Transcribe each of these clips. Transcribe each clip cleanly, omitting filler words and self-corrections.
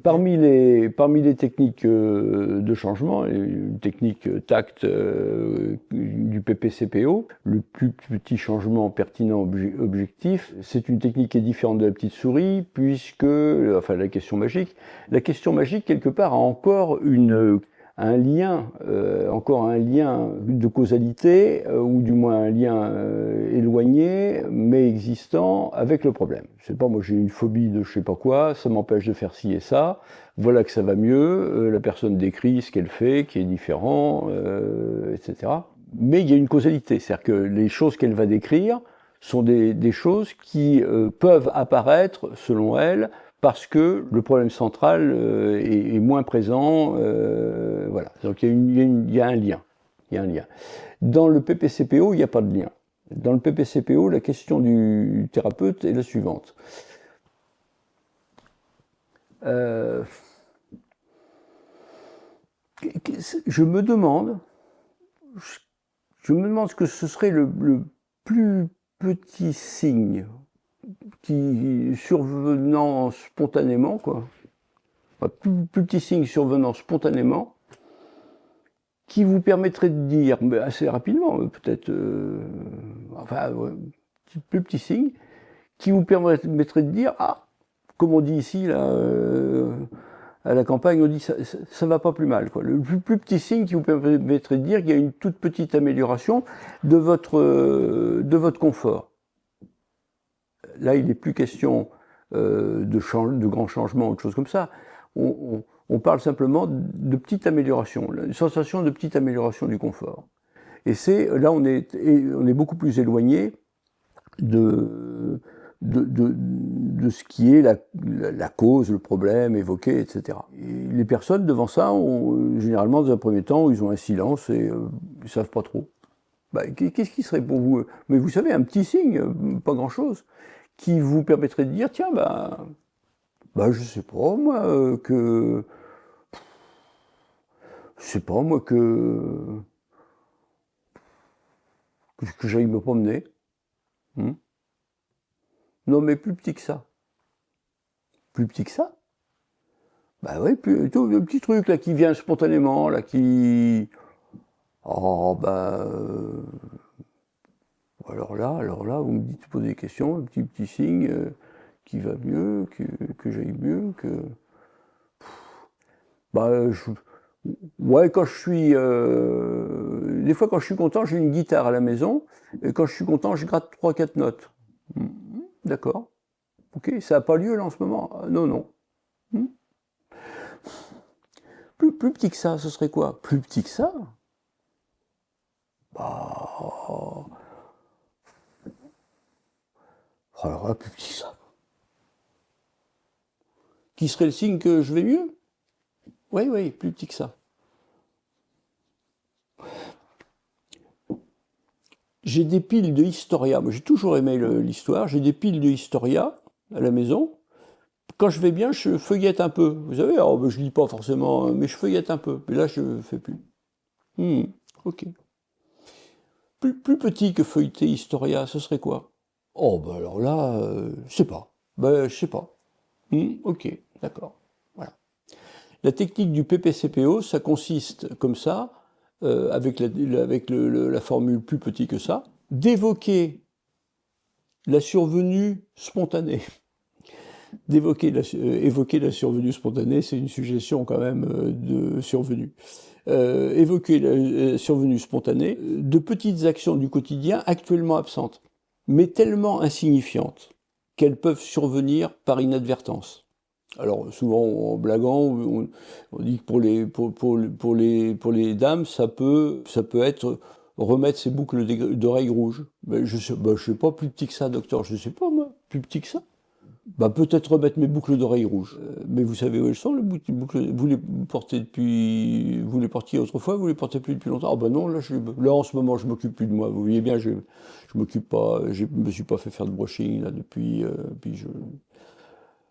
Parmi les techniques de changement, une technique tact du PPCPO, le plus petit changement pertinent objectif, c'est une technique qui est différente de la petite souris, puisque, enfin la question magique quelque part a encore encore un lien de causalité, ou du moins un lien éloigné, mais existant, avec le problème. Je sais pas, moi j'ai une phobie de je sais pas quoi, ça m'empêche de faire ci et ça, voilà que ça va mieux, la personne décrit ce qu'elle fait, qui est différent, etc. Mais il y a une causalité, c'est-à-dire que les choses qu'elle va décrire sont des choses qui peuvent apparaître, selon elle, parce que le problème central est moins présent. Voilà. Donc il y a un lien. Il y a un lien. Dans le PPCPO, il n'y a pas de lien. Dans le PPCPO, la question du thérapeute est la suivante. Euh, je me demande, je me demande ce que ce serait le plus petit signe qui survenant spontanément, quoi. Plus petit signe survenant spontanément, qui vous permettrait de dire, mais assez rapidement, peut-être, enfin, ouais, plus petit signe, qui vous permettrait de dire, ah, comme on dit ici, là, à la campagne, on dit, ça va pas plus mal, quoi. Le plus petit signe qui vous permettrait de dire qu'il y a une toute petite amélioration de votre confort. Là, il n'est plus question de grands changements ou de choses comme ça. On parle simplement de petites améliorations, une sensation de petite amélioration du confort. Et là, on est beaucoup plus éloigné de ce qui est la cause, le problème évoqué, etc. Et les personnes devant ça, généralement, dans un premier temps, ils ont un silence et ils ne savent pas trop. Qu'est-ce qui serait pour vous? Mais vous savez, un petit signe, pas grand-chose, qui vous permettrait de dire, tiens, je sais pas, moi, je sais pas, moi, que j'aille me promener. Hmm. Non, mais plus petit que ça. Plus petit que ça? Bah oui, plutôt le petit truc, là, qui vient spontanément, là, qui... Oh, alors là, vous me dites, vous posez des questions, un petit signe qui va mieux, que j'aille mieux, que... Bah, ouais, quand je suis... des fois, quand je suis content, j'ai une guitare à la maison, et quand je suis content, je gratte 3-4 notes. D'accord. Ok, ça n'a pas lieu, là, en ce moment? Non, non. Hmm. Plus petit que ça, ce serait quoi? Plus petit que ça? Bah... Alors là, plus petit que ça. Qui serait le signe que je vais mieux? Oui, oui, plus petit que ça. J'ai des piles de Historia. Moi, j'ai toujours aimé l'histoire. J'ai des piles de Historia à la maison. Quand je vais bien, je feuillette un peu. Vous savez, alors, je lis pas forcément, mais je feuillette un peu. Mais là, je ne fais plus. Ok. Plus petit que feuilleter Historia, ce serait quoi? Oh, alors là, je sais pas. Je sais pas. Ok, d'accord. Voilà. La technique du PPCPO, ça consiste comme ça, avec la formule plus petit que ça, d'évoquer la survenue spontanée. Évoquer la survenue spontanée, c'est une suggestion quand même de survenue. Évoquer la survenue spontanée de petites actions du quotidien actuellement absentes, mais tellement insignifiantes qu'elles peuvent survenir par inadvertance. Alors souvent en blaguant, on dit que pour les dames, ça peut être remettre ses boucles d'oreilles rouges. Je sais pas, plus petit que ça, docteur, je sais pas moi, plus petit que ça. Peut-être remettre mes boucles d'oreilles rouges. Mais vous savez où elles sont, les boucles? Vous les portez depuis... Vous les portiez autrefois, vous les portez plus depuis longtemps? Ah non, là en ce moment, je m'occupe plus de moi. Vous voyez bien, je m'occupe pas, je me suis pas fait faire de brushing là depuis...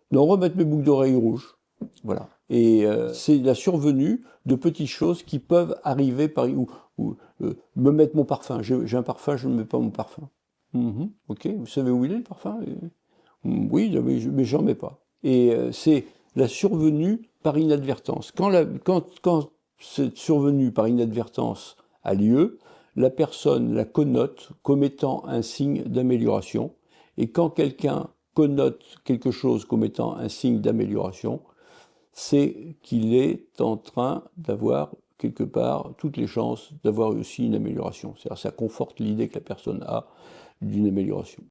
Non, remettre mes boucles d'oreilles rouges. Voilà. Et c'est la survenue de petites choses qui peuvent arriver par... me mettre mon parfum. J'ai un parfum, je ne mets pas mon parfum. Ok, vous savez où il est le parfum? Oui, mais j'en mets pas. Et c'est la survenue par inadvertance. Quand cette survenue par inadvertance a lieu, la personne la connote comme étant un signe d'amélioration. Et quand quelqu'un connote quelque chose comme étant un signe d'amélioration, c'est qu'il est en train d'avoir quelque part toutes les chances d'avoir aussi une amélioration. C'est-à-dire ça conforte l'idée que la personne a d'une amélioration.